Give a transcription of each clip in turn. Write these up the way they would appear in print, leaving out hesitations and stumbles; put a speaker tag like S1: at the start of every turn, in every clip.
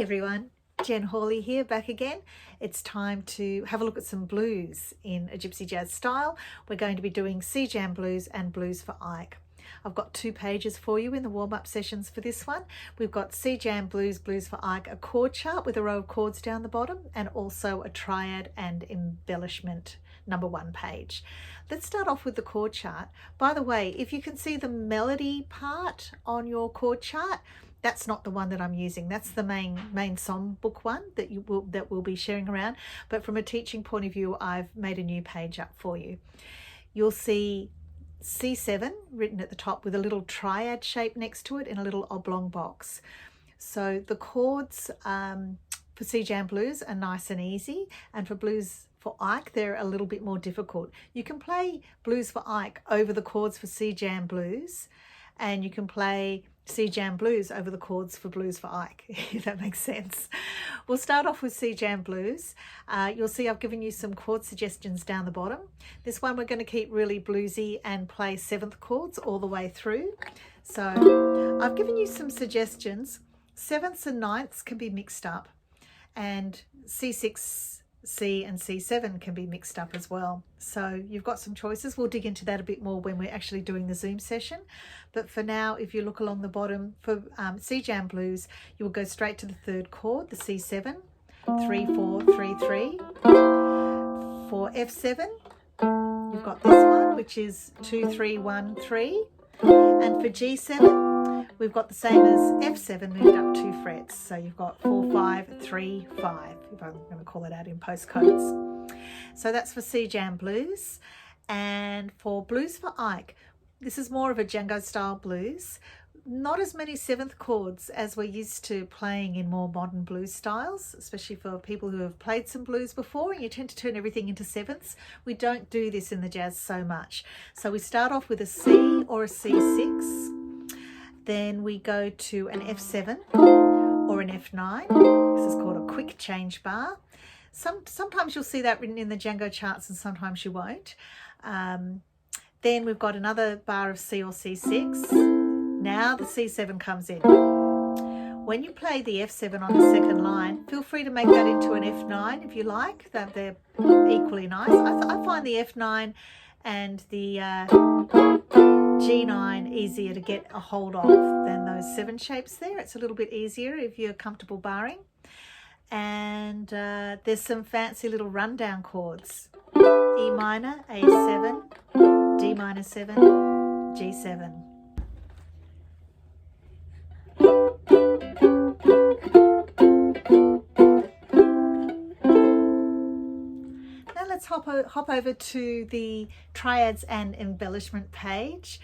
S1: everyone, Jen Hawley here, back again. It's time to have a look at some blues in a gypsy jazz style. We're going to be doing C jam blues and blues for Ike. I've got 2 pages for you in the warm-up sessions for this one. We've got C jam blues, blues for Ike, a chord chart with a row of chords down the bottom, and also a triad and embellishment number 1 page. Let's start off with the chord chart. By the way, if you can see the melody part on your chord chart, that's not the one that I'm using. That's the main songbook one that we'll be sharing around. But from a teaching point of view, I've made a new page up for you. You'll see C7 written at the top with a little triad shape next to it in a little oblong box. So the chords for C jam blues are nice and easy, and for blues for Ike, they're a little bit more difficult. You can play blues for Ike over the chords for C jam blues, and you can play C jam blues over the chords for blues for Ike, if that makes sense. We'll start off with C jam blues. You'll see I've given you some chord suggestions down the bottom. This one we're going to keep really bluesy and play 7th chords all the way through. So I've given you some suggestions. 7ths and 9ths can be mixed up, and C6, C and C7 can be mixed up as well. So you've got some choices. We'll dig into that a bit more when we're actually doing the Zoom session. But for now, if you look along the bottom for C jam blues, you'll go straight to the 3rd chord, the C7, 3, 4, 3, 3. For F7, you've got this one, which is 2, 3, 1, 3. And for G7, we've got the same as F7 moved up 2 frets. So you've got 4, 5, 3, 5, if I'm going to call it out in postcodes. So that's for C jam blues. And for blues for Ike, this is more of a Django style blues. Not as many 7th chords as we're used to playing in more modern blues styles, especially for people who have played some blues before and you tend to turn everything into 7ths. We don't do this in the jazz so much. So we start off with a C or a C6. Then we go to an F7 or an F9. This is called a quick change bar. Sometimes you'll see that written in the Django charts and sometimes you won't. Then we've got another bar of C or C6. Now the C7 comes in. When you play the F7 on the 2nd line, feel free to make that into an F9 if you like. They're equally nice. I find the F9 and the G9 easier to get a hold of than those 7 shapes there. It's a little bit easier if you're comfortable barring. And there's some fancy little rundown chords. E minor, A7, D minor 7, G7. Now let's hop over to the triads and embellishment page.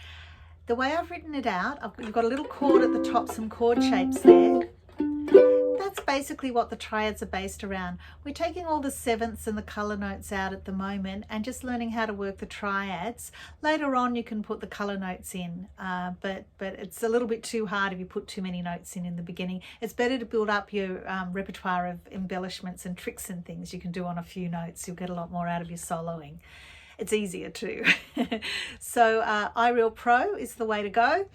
S1: The way I've written it out, you've got a little chord at the top, some chord shapes there. That's basically what the triads are based around. We're taking all the 7ths and the colour notes out at the moment and just learning how to work the triads. Later on you can put the colour notes in, but it's a little bit too hard if you put too many notes in the beginning. It's better to build up your repertoire of embellishments and tricks and things you can do on a few notes. You'll get a lot more out of your soloing. It's easier too. So iReal Pro is the way to go.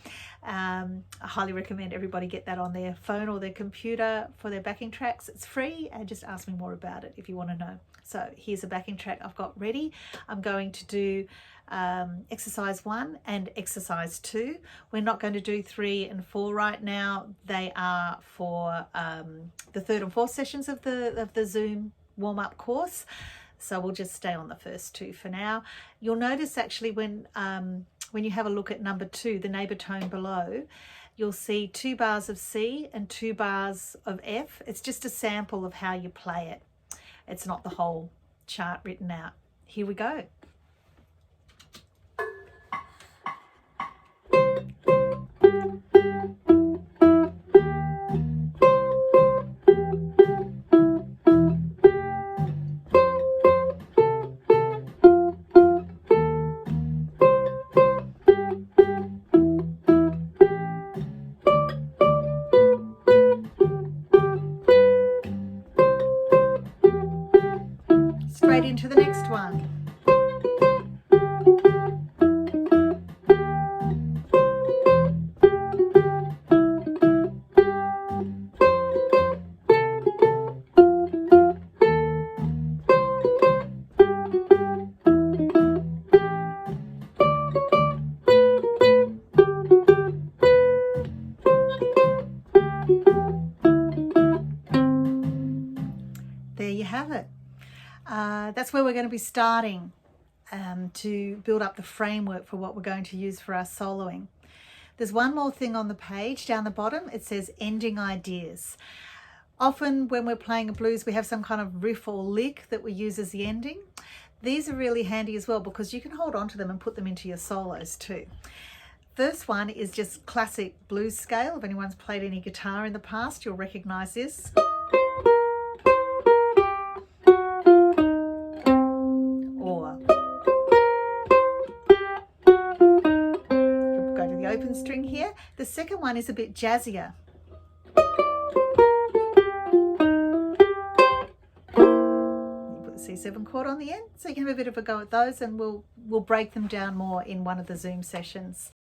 S1: I highly recommend everybody get that on their phone or their computer for their backing tracks. It's free, and just ask me more about it if you want to know. So here's a backing track I've got ready. I'm going to do exercise 1 and exercise 2. We're not going to do 3 and 4 right now. They are for the 3rd and 4th sessions of the Zoom warm-up course. So we'll just stay on the first 2 for now. You'll notice actually when you have a look at number 2, the neighbour tone below, you'll see 2 bars of C and 2 bars of F. It's just a sample of how you play it. It's not the whole chart written out. Here we go. Straight into the next one. that's where we're going to be starting to build up the framework for what we're going to use for our soloing. There's one more thing on the page down the bottom. It says ending ideas. Often when we're playing a blues, we have some kind of riff or lick that we use as the ending. These are really handy as well because you can hold on to them and put them into your solos too. First one is just classic blues scale. If anyone's played any guitar in the past, you'll recognize this. Or you'll go to the open string here. The second one is a bit jazzier. C7 chord on the end, so you can have a bit of a go at those, and we'll break them down more in one of the Zoom sessions.